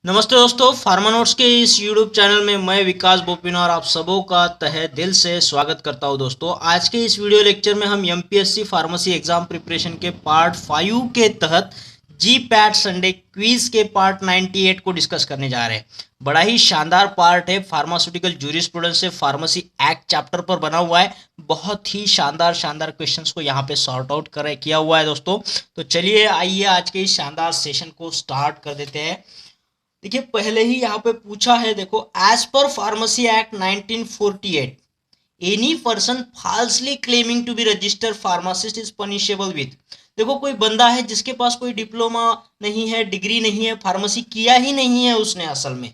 नमस्ते दोस्तों, pharma notes के इस यूट्यूब चैनल में मैं विकास बोपिन और आप सबों का तहे दिल से स्वागत करता हूं। दोस्तों, आज के इस वीडियो लेक्चर में हम एमपीएससी फार्मेसी एग्जाम प्रिपरेशन के पार्ट 5 के तहत जी पैट संडे क्विज के पार्ट 98 को डिस्कस करने जा रहे हैं। बड़ा ही शानदार पार्ट है, फार्मास्यूटिकल जूरिस्प्रूडेंस से फार्मेसी एक्ट चैप्टर पर बना हुआ है। बहुत ही शानदार शानदार क्वेश्चंस को यहाँ पे सॉर्ट आउट किया हुआ है दोस्तों। तो चलिए आइए आज के इस शानदार सेशन को स्टार्ट कर देते हैं। देखिए, पहले ही यहाँ पे पूछा है, देखो, as per pharmacy act 1948 any person falsely claiming to be registered pharmacist is punishable with. देखो, कोई बंदा है जिसके पास कोई डिप्लोमा नहीं है, डिग्री नहीं है, फार्मेसी किया ही नहीं है उसने असल में,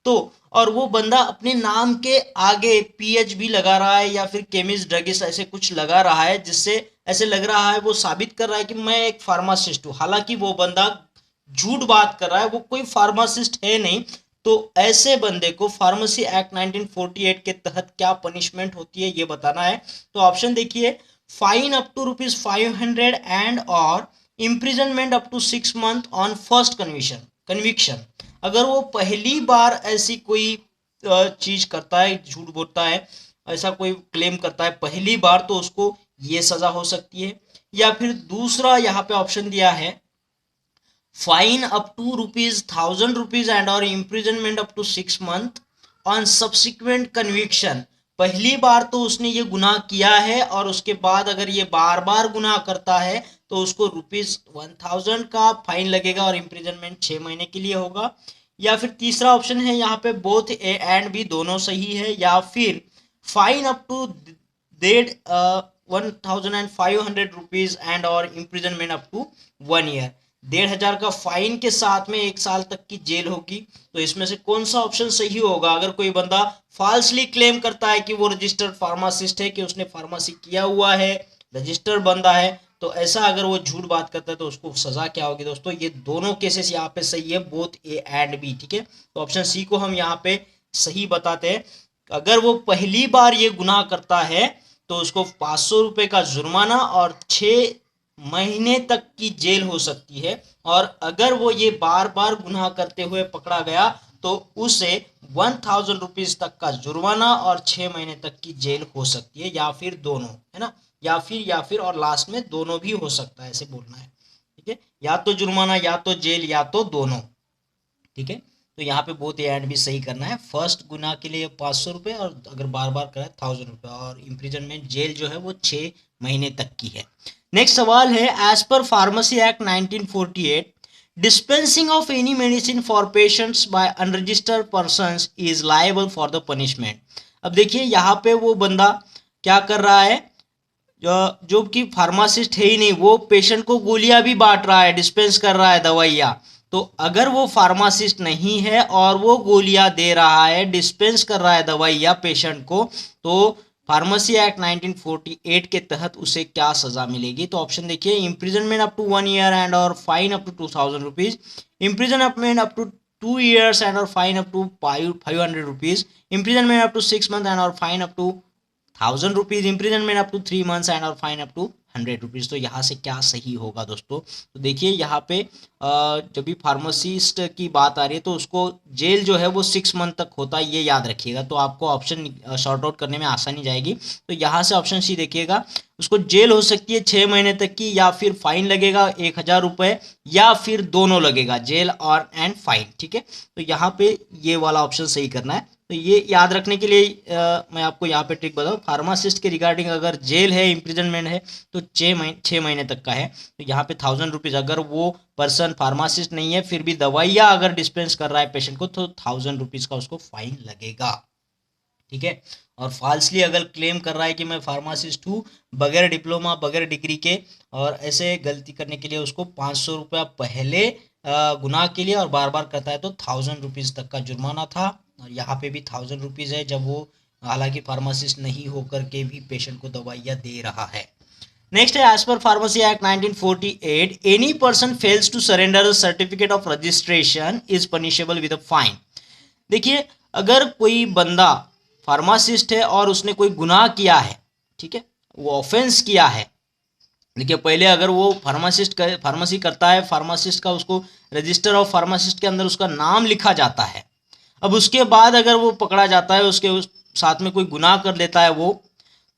तो और वो बंदा अपने नाम के आगे पीएच भी लगा रहा है या फिर केमिस्ट ड्रगिस्ट ऐसे कुछ लगा रहा है, जिससे ऐसे लग रहा है वो साबित कर रहा है कि मैं एक फार्मासिस्ट हूँ, हालांकि वो बंदा झूठ बात कर रहा है, वो कोई फार्मासिस्ट है नहीं। तो ऐसे बंदे को फार्मेसी एक्ट 1948 के तहत क्या पनिशमेंट होती है ये बताना है। तो ऑप्शन देखिए, फाइन अप टू ₹500 एंड और imprisonment up to 6 month on first conviction. अगर वो पहली बार ऐसी कोई चीज करता है, झूठ बोलता है, ऐसा कोई क्लेम करता है पहली बार, तो उसको ये सजा हो सकती है। या फिर दूसरा यहाँ पे ऑप्शन दिया है, फाइन अप टू ₹1000 एंड और imprisonment up to 6 month on subsequent conviction. पहली बार तो उसने ये गुनाह किया है और उसके बाद अगर ये बार बार गुनाह करता है तो उसको ₹1000 का फाइन लगेगा और इम्प्रिजनमेंट 6 महीने के लिए होगा। या फिर तीसरा ऑप्शन है यहाँ पे, बोथ ए एंड बी दोनों सही है। या फिर फाइन अप टू डेढ़ ₹1500 एंड और इम्प्रिजनमेंट अप टू 1 ईयर। 1500 का फाइन के साथ में 1 साल तक की जेल होगी। तो इसमें से कौन सा ऑप्शन सही होगा? अगर कोई बंदा फॉल्सली क्लेम करता है कि वो रजिस्टर्ड फार्मासिस्ट है, कि उसने फार्मेसी किया हुआ है, रजिस्टर्ड बंदा है, तो ऐसा अगर वो झूठ बात करता है तो उसको सजा क्या होगी? दोस्तों, ये दोनों केसेस यहाँ पे सही है, बोथ ए एंड बी। ठीक है, तो ऑप्शन सी को हम यहाँ पे सही बताते हैं। अगर वो पहली बार ये गुनाह करता है तो उसको ₹500 का जुर्माना और 6 महीने तक की जेल हो सकती है। और अगर वो ये बार बार गुनाह करते हुए पकड़ा गया तो उसे ₹1000 तक का जुर्माना और 6 महीने तक की जेल हो सकती है, या फिर दोनों, है ना, या फिर और लास्ट में दोनों भी हो सकता है, ऐसे बोलना है। ठीक है, या तो जुर्माना, या तो जेल, या तो दोनों। ठीक है, तो यहाँ पे बोथ ए एंड भी सही करना है। फर्स्ट गुना के लिए ₹500 और अगर बार बार कराए ₹1000, और इम्प्रिजनमेंट जेल जो है वो 6 महीने तक की है। नेक्स्ट सवाल है, as per pharmacy act 1948 dispensing of any medicine for patients by unregistered persons is liable for the punishment। अब देखिए, यहाँ पे वो बंदा क्या कर रहा है, जो कि फार्मासिस्ट है ही नहीं, वो पेशेंट को गोलियां भी बांट रहा है, डिस्पेंस कर रहा है दवाइयाँ। तो अगर वो फार्मासिस्ट नहीं है और वो गोलियां दे रहा है, डिस्पेंस कर रहा है दवाइयाँ पेशेंट को, तो फार्मेसी एक्ट 1948 के तहत उसे क्या सजा मिलेगी? तो ऑप्शन देखिए, imprisonment up to 1 year and और fine up to ₹2000, imprisonment up to 2 years and और fine up to ₹500, imprisonment up to 6 month and और fine up to ₹1000, imprisonment up to 3 months and और फाइन अप टू ₹100। तो यहाँ से क्या सही होगा दोस्तों? तो देखिए, यहाँ पे जब भी फार्मासिस्ट की बात आ रही है तो उसको जेल जो है वो 6 मंथ तक होता है, ये याद रखिएगा। तो आपको ऑप्शन शॉर्ट आउट करने में आसानी जाएगी। तो यहाँ से ऑप्शन सी देखिएगा, उसको जेल हो सकती है 6 महीने तक की, या फिर फाइन लगेगा ₹1000, या फिर दोनों लगेगा, जेल और एंड फाइन। ठीक है, तो यहाँ पे ये वाला ऑप्शन सही करना है। तो ये याद रखने के लिए मैं आपको यहाँ पे ट्रिक बताऊँ, फार्मासिस्ट के रिगार्डिंग अगर जेल है, इम्प्रिजनमेंट है, तो 6 महीने तक का है। तो यहाँ पे ₹1000, अगर वो पर्सन फार्मासिस्ट नहीं है फिर भी दवाइयाँ अगर डिस्पेंस कर रहा है पेशेंट को, तो ₹1000 का उसको फाइन लगेगा। ठीक है, और फॉल्सली अगर क्लेम कर रहा है कि मैं फार्मासिस्ट हूँ बगैर डिप्लोमा बगैर डिग्री के, और ऐसे गलती करने के लिए उसको ₹500 पहले गुनाह के लिए, और बार बार करता है तो ₹1000 तक का जुर्माना था। और यहाँ पे भी ₹1000 है, जब वो हालांकि फार्मासिस्ट नहीं होकर के भी पेशेंट को दवाइयाँ दे रहा है। नेक्स्ट है, as per pharmacy act 1948 any person fails to surrender certificate of registration is punishable with a fine. देखिए, अगर कोई बंदा फार्मासिस्ट है और उसने कोई गुनाह किया है, ठीक है, वो ऑफेंस किया है, देखिए पहले अगर वो फार्मेसी करता है, फार्मासिस्ट का उसको रजिस्टर ऑफ फार्मासिस्ट के अंदर उसका नाम लिखा जाता है। अब उसके बाद अगर वो पकड़ा जाता है, उसके साथ में कोई गुनाह कर लेता है वो,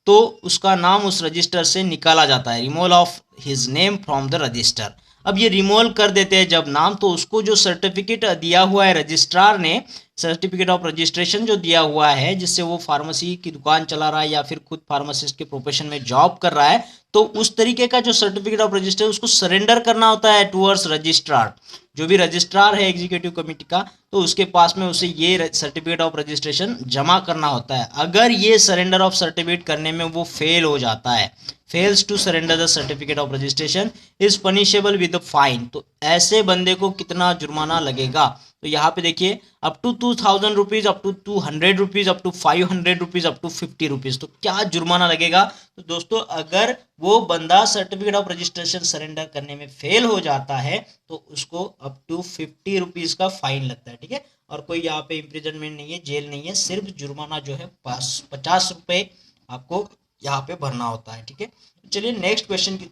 तो उसका नाम उस रजिस्टर से निकाला जाता है, removal of his name from the register. अब ये रिमूवल कर देते हैं जब नाम, तो उसको जो सर्टिफिकेट दिया हुआ है रजिस्ट्रार ने, सर्टिफिकेट ऑफ रजिस्ट्रेशन जो दिया हुआ है, जिससे वो फार्मेसी की दुकान चला रहा है या फिर खुद फार्मासिस्ट के प्रोफेशन में जॉब कर रहा है, तो उस तरीके का जो सर्टिफिकेट ऑफ रजिस्ट्रेशन उसको सरेंडर करना होता है टूवर्ड्स रजिस्ट्रार। जो भी रजिस्ट्रार है एग्जीक्यूटिव कमेटी का, तो उसके पास में उसे ये सर्टिफिकेट ऑफ रजिस्ट्रेशन जमा करना होता है। अगर ये सरेंडर ऑफ सर्टिफिकेट करने में वो फेल हो जाता है, fails to surrender the certificate of registration is punishable with fine, तो ऐसे बंदे को कितना जुर्माना लगेगा? तो यहाँ पे देखिए up to 2000 rupees, up to 200 rupees, up to 500 rupees, up to 50 rupees. तो क्या जुर्माना लगेगा? तो दोस्तों अगर वो बंदा सर्टिफिकेट ऑफ रजिस्ट्रेशन सरेंडर करने में फेल हो जाता है तो उसको अप टू 50 रुपीज का फाइन लगता है, ठीक है। और कोई यहाँ पे इम्प्रिजनमेंट नहीं है, जेल नहीं है, सिर्फ जुर्माना जो है 50 रुपये आपको यहाँ पे भरना होता है, ठीक है। चलिए नेक्स्ट क्वेश्चन की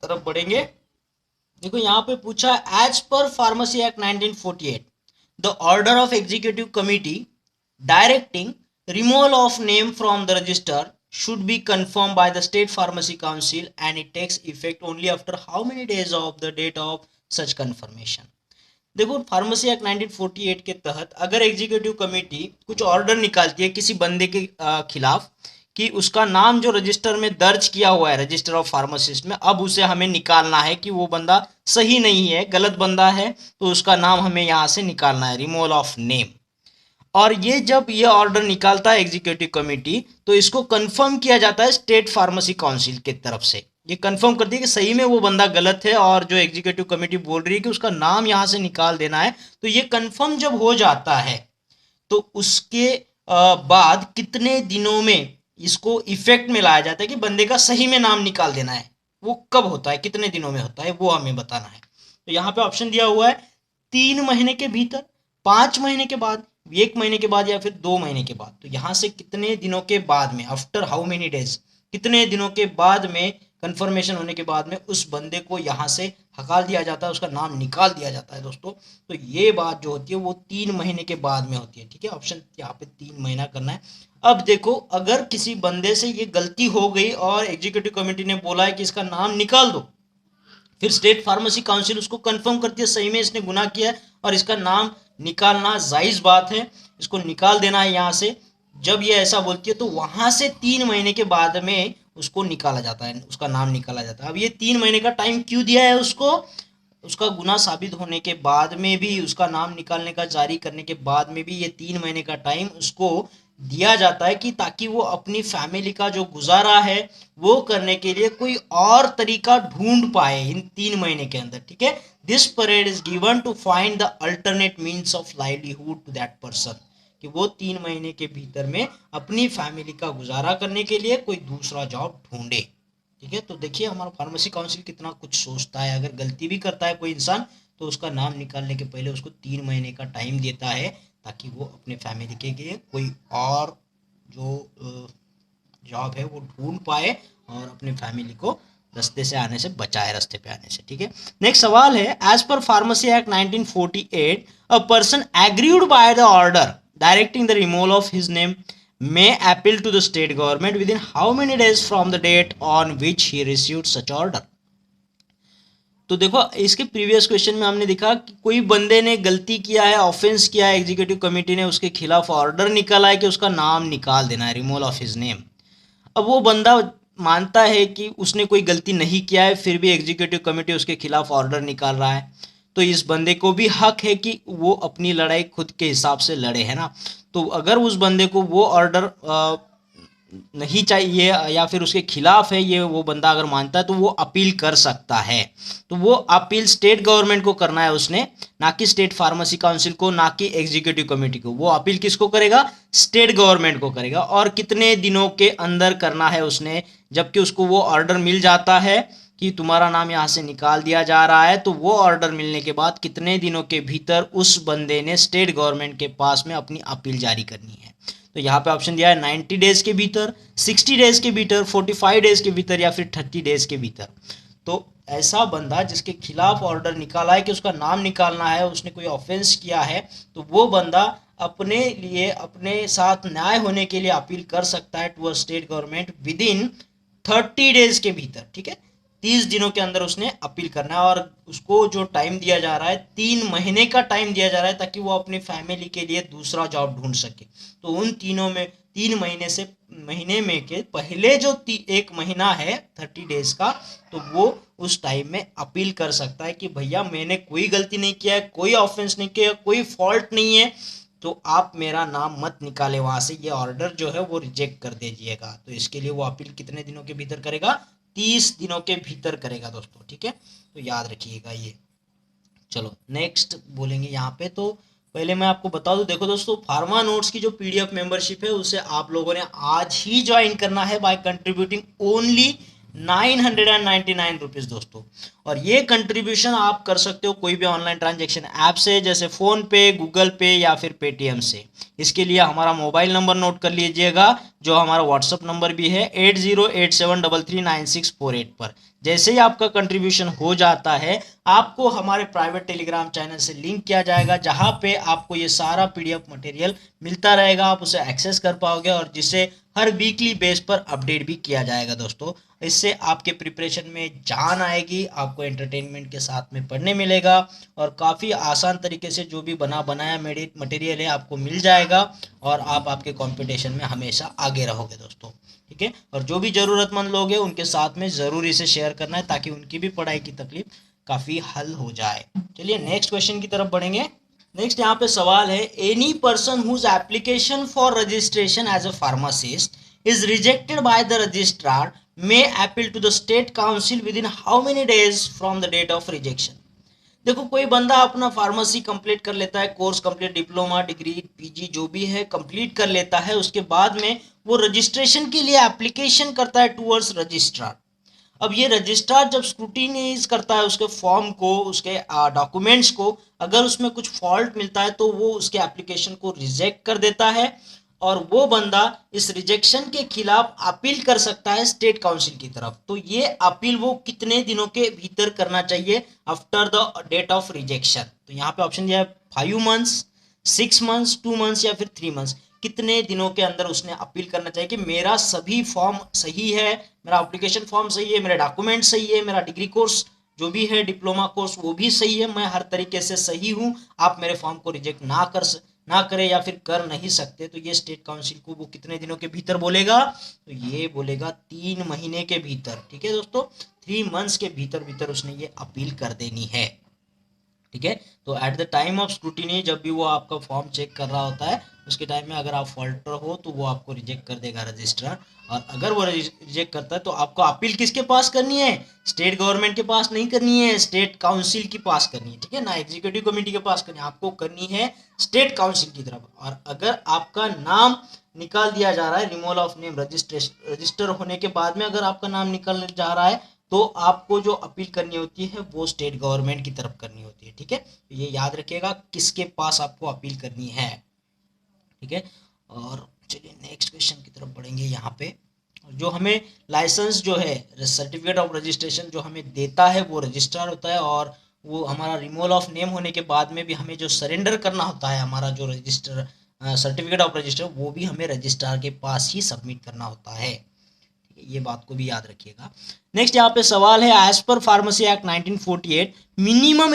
तरफ बढ़ेंगे। देखो यहाँ पे पूछा, as per pharmacy act 1948 the order of executive committee directing removal of name from the register should be confirmed by the state pharmacy council and it takes effect only after how many days of the date of such confirmation। देखो pharmacy act 1948 के तहत अगर executive committee कुछ order निकालती है किसी बंदे के खिलाफ कि उसका नाम जो रजिस्टर में दर्ज किया हुआ है रजिस्टर ऑफ फार्मासिस्ट में, अब उसे हमें निकालना है कि वो बंदा सही नहीं है, गलत बंदा है, तो उसका नाम हमें यहाँ से निकालना है, रिमूवल ऑफ नेम। और ये जब ये ऑर्डर निकालता है एग्जीक्यूटिव कमेटी, तो इसको कंफर्म किया जाता है स्टेट फार्मेसी काउंसिल की तरफ से। ये कंफर्म करती है कि सही में वो बंदा गलत है और जो एग्जीक्यूटिव कमेटी बोल रही है कि उसका नाम यहाँ से निकाल देना है, तो ये कंफर्म जब हो जाता है तो उसके बाद कितने दिनों में इसको इफेक्ट में लाया जाता है कि बंदे का सही में नाम निकाल देना है। वो कब होता है, कितने दिनों में होता है, वो हमें बताना है। तो यहाँ पे ऑप्शन दिया हुआ है 3 महीने के भीतर, 5 महीने के बाद, 1 महीने के बाद या फिर 2 महीने के बाद। तो यहाँ से कितने दिनों के बाद में, आफ्टर हाउ मेनी डेज, कितने दिनों के बाद में, कंफर्मेशन होने के बाद में उस बंदे को यहाँ से हकाल दिया जाता है, उसका नाम निकाल दिया जाता है दोस्तों। तो ये बात जो होती है वो 3 महीने के बाद में होती है, ठीक है। ऑप्शन यहाँ पे 3 महीना करना है। अब देखो अगर किसी बंदे से ये गलती हो गई और एग्जीक्यूटिव कमेटी ने बोला है कि इसका नाम निकाल दो, फिर स्टेट फार्मेसी काउंसिल उसको कंफर्म करती है सही में इसने गुनाह किया है और इसका नाम निकालना जायज़ बात है, इसको निकाल देना है यहाँ से। जब ये ऐसा बोलती है तो वहाँ से 3 महीने के बाद में उसको निकाला जाता है, उसका नाम निकाला जाता है। अब ये 3 महीने का टाइम क्यों दिया है उसको? उसका गुनाह साबित होने के बाद में भी, उसका नाम निकालने का जारी करने के बाद में भी ये 3 महीने का टाइम उसको दिया जाता है कि ताकि वो अपनी फैमिली का जो गुजारा है वो करने के लिए कोई और तरीका ढूंढ पाए इन 3 महीने के अंदर, ठीक है। This period is given to find the alternate means of livelihood to that person, कि वो 3 महीने के भीतर में अपनी फैमिली का गुजारा करने के लिए कोई दूसरा जॉब ढूंढे, ठीक है। तो देखिए हमारा फार्मेसी काउंसिल कितना कुछ सोचता है। अगर गलती भी करता है कोई इंसान तो उसका नाम निकालने के पहले उसको 3 महीने का टाइम देता है ताकि वो अपने फैमिली के लिए कोई और जो जॉब है वो ढूंढ पाए और अपने फैमिली को रास्ते से आने से बचाए, रास्ते पे आने से, ठीक है। नेक्स्ट सवाल है, as per pharmacy act 1948 a person agreed by the order directing the removal of his name may appeal to the state government within how many days from the date on which he received such order। तो देखो इसके previous question में हमने देखा कि कोई बंदे ने गलती किया है, ऑफेंस किया है, एग्जीक्यूटिव कमेटी ने उसके खिलाफ ऑर्डर निकाला है कि उसका नाम निकाल देना है, रिमूवल ऑफ हिज नेम। अब वो बंदा मानता है कि उसने कोई गलती नहीं किया है, फिर भी एग्जीक्यूटिव कमेटी उसके खिलाफ ऑर्डर निकाल रहा है, तो इस बंदे को भी हक है कि वो अपनी लड़ाई खुद के हिसाब से लड़े, है ना। तो अगर उस बंदे को वो ऑर्डर नहीं चाहिए या फिर उसके खिलाफ है, ये वो बंदा अगर मानता है तो वो अपील कर सकता है। तो वो अपील स्टेट गवर्नमेंट को करना है उसने, ना कि स्टेट फार्मेसी काउंसिल को, ना कि एग्जीक्यूटिव कमेटी को। वो अपील किसको करेगा? स्टेट गवर्नमेंट को करेगा। और कितने दिनों के अंदर करना है उसने? जबकि उसको वो ऑर्डर मिल जाता है कि तुम्हारा नाम यहाँ से निकाल दिया जा रहा है, तो वो ऑर्डर मिलने के बाद कितने दिनों के भीतर उस बंदे ने स्टेट गवर्नमेंट के पास में अपनी अपील जारी करनी है। तो यहाँ पे ऑप्शन दिया है 90 डेज के भीतर, 60 डेज के भीतर, 45 डेज के भीतर या फिर 30 डेज के भीतर। तो ऐसा बंदा जिसके खिलाफ ऑर्डर निकाला है कि उसका नाम निकालना है, उसने कोई ऑफेंस किया है, तो वो बंदा अपने लिए अपने साथ न्याय होने के लिए अपील कर सकता है to a state government within 30 days के भीतर। ठीक है, 30 दिनों के अंदर उसने अपील करना है, और उसको जो टाइम दिया जा रहा है 3 महीने का टाइम दिया जा रहा है, ताकि वो अपनी फैमिली के लिए दूसरा जॉब ढूंढ सके। तो उन 3 महीने में के पहले जो 1 महीना है 30 डेज का, तो वो उस टाइम में अपील कर सकता है कि भैया मैंने कोई गलती नहीं किया है, कोई ऑफेंस नहीं किया, कोई फॉल्ट नहीं है, तो आप मेरा नाम मत निकाले वहां से, ये ऑर्डर जो है वो रिजेक्ट कर दीजिएगा। तो इसके लिए वो अपील कितने दिनों के भीतर करेगा? 30 दिनों के भीतर करेगा दोस्तों। ठीक है, तो याद रखिएगा ये। चलो नेक्स्ट बोलेंगे यहाँ पे। तो पहले मैं आपको बता दूं, देखो दोस्तों, फार्मा नोट्स की जो पीडीएफ मेंबरशिप है उसे आप लोगों ने आज ही ज्वाइन करना है बाय कंट्रीब्यूटिंग ओनली 999 रुपीज़ दोस्तों। और ये कंट्रीब्यूशन आप कर सकते हो कोई भी ऑनलाइन ट्रांजेक्शन ऐप से, जैसे फ़ोन पे, गूगल पे या फिर पेटीएम से। इसके लिए हमारा मोबाइल नंबर नोट कर लीजिएगा, जो हमारा व्हाट्सअप नंबर भी है 8087339648 पर। जैसे ही आपका कंट्रीब्यूशन हो जाता है, आपको हमारे प्राइवेट टेलीग्राम चैनल से लिंक किया जाएगा, जहां पे आपको ये सारा पीडीएफ मटेरियल मिलता रहेगा, आप उसे एक्सेस कर पाओगे, और जिसे हर वीकली बेस पर अपडेट भी किया जाएगा दोस्तों। इससे आपके प्रिपरेशन में जान आएगी, आपको एंटरटेनमेंट के साथ में पढ़ने मिलेगा, और काफ़ी आसान तरीके से जो भी बनाया मटेरियल है आपको मिल जाएगा, और आप आपके कंपटीशन में हमेशा आगे रहोगे दोस्तों। ठीक है, और जो भी ज़रूरतमंद लोग हैं उनके साथ में ज़रूर इसे शेयर करना है, ताकि उनकी भी पढ़ाई की तकलीफ काफ़ी हल हो जाए। चलिए नेक्स्ट क्वेश्चन की तरफ बढ़ेंगे। नेक्स्ट यहाँ पे सवाल है, any person whose application for registration as a pharmacist is rejected by the registrar may appeal to the state council within how many days from the date of rejection. देखो, कोई बंदा अपना pharmacy complete कर लेता है, course complete, diploma, degree, PG जो भी है कंप्लीट कर लेता है, उसके बाद में वो रजिस्ट्रेशन के लिए एप्लीकेशन करता है टूवर्ड्स रजिस्ट्रार। अब ये रजिस्ट्रार जब स्क्रूटिनाइज करता है उसके फॉर्म को, उसके डॉक्यूमेंट्स को, अगर उसमें कुछ फॉल्ट मिलता है तो वो उसके एप्लीकेशन को रिजेक्ट कर देता है, और वो बंदा इस रिजेक्शन के खिलाफ अपील कर सकता है स्टेट काउंसिल की तरफ। तो ये अपील वो कितने दिनों के भीतर करना चाहिए? After the date of rejection. तो यहाँ पे ऑप्शन दिया है 5 मंथ्स, 6 मंथ्स, 2 मंथ्स या फिर 3 मंथ्स। कितने दिनों के अंदर उसने अपील करना चाहिए कि मेरा सभी फॉर्म सही है, मेरा एप्लीकेशन फॉर्म सही है, मेरे डॉक्यूमेंट सही है, मेरा डिग्री कोर्स जो भी है, डिप्लोमा कोर्स वो भी सही है, मैं हर तरीके से सही हूँ, आप मेरे फॉर्म को रिजेक्ट ना करें या फिर कर नहीं सकते। तो ये स्टेट काउंसिल को वो कितने दिनों के भीतर बोलेगा? तो ये बोलेगा 3 महीने के भीतर। ठीक है दोस्तों, 3 मंथ्स के भीतर भीतर उसने ये अपील कर देनी है। ठीक है, तो at the time of scrutiny, जब भी वो आपका फॉर्म चेक कर रहा होता है, उसके टाइम में अगर आप फॉल्टर हो तो वो आपको रिजेक्ट कर देगा रजिस्ट्रार। और अगर वो रिजेक्ट करता है तो आपको अपील किसके पास करनी है? स्टेट गवर्नमेंट के पास नहीं करनी है, स्टेट काउंसिल के पास करनी है। ठीक है ना, एग्जीक्यूटिव कमेटी के पास करनी है, आपको करनी है स्टेट काउंसिल की तरफ। और अगर आपका नाम निकाल दिया जा रहा है, रिमूवल ऑफ नेम रजिस्टर होने के बाद में अगर आपका नाम निकल जा रहा है, तो आपको जो अपील करनी होती है वो स्टेट गवर्नमेंट की तरफ करनी होती है। ठीक है, तो ये याद रखिएगा किसके पास आपको अपील करनी है। ठीक है, और चलिए नेक्स्ट क्वेश्चन की तरफ बढ़ेंगे। यहाँ पे जो हमें लाइसेंस जो है, सर्टिफिकेट ऑफ रजिस्ट्रेशन जो हमें देता है वो रजिस्ट्रार होता है, और वो हमारा रिमूवल ऑफ नेम होने के बाद में भी हमें जो सरेंडर करना होता है, हमारा जो रजिस्टर सर्टिफिकेट ऑफ रजिस्टर, वो भी हमें रजिस्ट्रार के पास ही सबमिट करना होता है। ये बात को भी याद रखिएगा। नेक्स्ट यहाँ पे सवाल है, as per pharmacy act 1948 minimum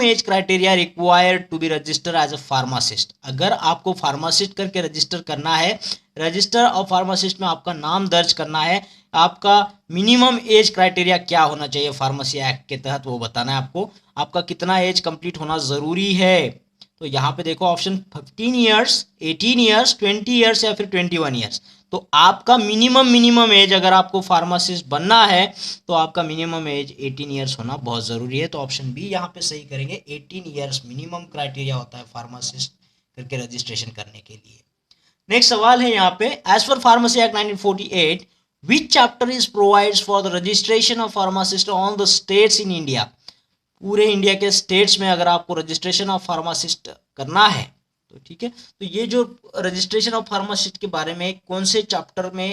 age criteria required to be register as a pharmacist. अगर आपको फार्मासिस्ट करके रजिस्टर करना है, रजिस्टर ऑफ फार्मासिस्ट में आपका नाम दर्ज करना है, आपका मिनिमम एज क्राइटेरिया क्या होना चाहिए फार्मेसी एक्ट के तहत, वो बताना है आपको। आपका कितना एज कंप्लीट होना ज़रूरी है? तो यहाँ पे देखो ऑप्शन 15 ईयर्स, 18 ईयर्स, 20 ईयर्स या फिर 21 ईयर्स। तो आपका मिनिमम एज, अगर आपको फार्मासिस्ट बनना है तो आपका मिनिमम एज 18 ईयर्स होना बहुत ज़रूरी है। तो ऑप्शन बी यहाँ पे सही करेंगे, 18 ईयर्स मिनिमम क्राइटेरिया होता है फार्मासिस्ट करके रजिस्ट्रेशन करने के लिए। नेक्स्ट सवाल है यहाँ पे, as per pharmacy act 1948 which chapter is provides for the registration of pharmacist on the states in India. पूरे इंडिया के स्टेट्स में अगर आपको रजिस्ट्रेशन ऑफ फार्मासिस्ट करना है तो ठीक है, तो ये जो रजिस्ट्रेशन ऑफ फार्मासिस्ट के बारे में कौन से चैप्टर में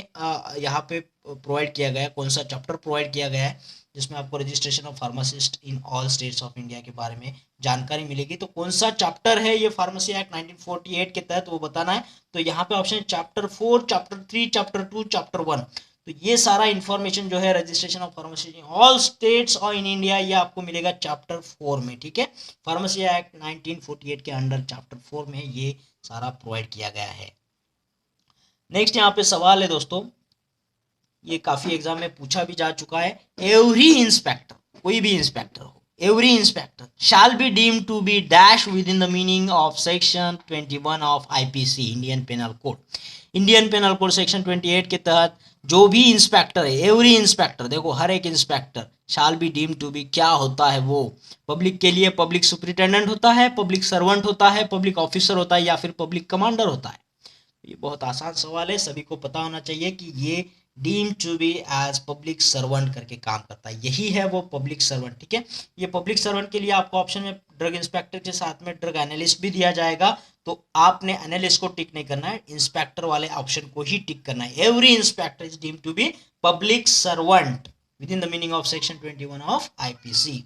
यहाँ पे प्रोवाइड किया गया है, कौन सा चैप्टर प्रोवाइड किया गया है जिसमें आपको registration of pharmacist in all states of India के बारे में जानकारी मिलेगी, तो कौन सा चैप्टर है ये फार्मेसी एक्ट 1948 के तहत वो बताना है। तो यहाँ पे option chapter 4, chapter 3, chapter 2, chapter 1। तो ये सारा इंफॉर्मेशन जो है registration of pharmacy in all states और इन इंडिया ये आपको मिलेगा चैप्टर 4 में, ठीक है। फार्मेसी एक्ट 1948 के अंडर चैप्टर 4 में ये सारा प्रोवाइड किया गया है। नेक्स्ट यहाँ पे सवाल है दोस्तों, ये काफी एग्जाम में पूछा भी जा चुका है। एवरी इंस्पेक्टर, कोई भी इंस्पेक्टर हो, every inspector shall be deemed to be dash within the meaning of section 21 of IPC Indian penal code. Indian penal code section 28 के तहत जो भी इंस्पेक्टर है, एवरी इंस्पेक्टर, देखो हर एक inspector shall be deemed to be, क्या होता है वो, पब्लिक के लिए पब्लिक सुपरिटेंडेंट होता है, पब्लिक सर्वेंट होता है, पब्लिक ऑफिसर होता है, या फिर पब्लिक कमांडर होता है। ये बहुत आसान सवाल है, सभी को पता होना चाहिए कि ये deem to be as public servant करके काम करता है, यही है वो पब्लिक सर्वेंट, ठीक है। ये पब्लिक सर्वेंट के लिए आपको ऑप्शन में ड्रग इंस्पेक्टर के साथ में ड्रग एनालिस्ट भी दिया जाएगा, तो आपने एनालिस्ट को टिक नहीं करना है, इंस्पेक्टर वाले ऑप्शन को ही टिक करना है। Every inspector is deem to be public servant within the meaning of section 21 of IPC.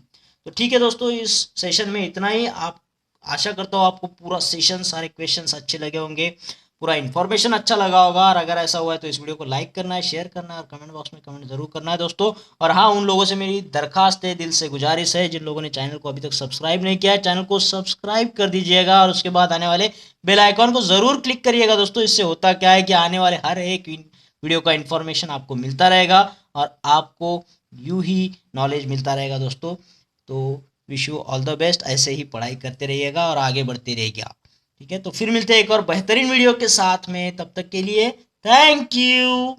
तो ठीक है दोस्तों, इस सेशन में इतना ही। आप आशा करता हूँ आपको पूरा सेशन, सारे क्वेश्चंस अच्छे लगे होंगे, पूरा इन्फॉर्मेशन अच्छा लगा होगा, और अगर ऐसा हुआ है तो इस वीडियो को लाइक करना है, शेयर करना है और कमेंट बॉक्स में कमेंट जरूर करना है दोस्तों। और हाँ, उन लोगों से मेरी दरखास्त है, दिल से गुजारिश है, जिन लोगों ने चैनल को अभी तक सब्सक्राइब नहीं किया है, चैनल को सब्सक्राइब कर दीजिएगा और उसके बाद आने वाले बेल आइकॉन को जरूर क्लिक करिएगा दोस्तों। इससे होता क्या है कि आने वाले हर एक वीडियो का इन्फॉर्मेशन आपको मिलता रहेगा और आपको यूं ही नॉलेज मिलता रहेगा दोस्तों। तो wish you all the best, ऐसे ही पढ़ाई करते रहिएगा और आगे बढ़ते रहिएगा, ठीक है। तो फिर मिलते हैं एक और बेहतरीन वीडियो के साथ में, तब तक के लिए थैंक यू।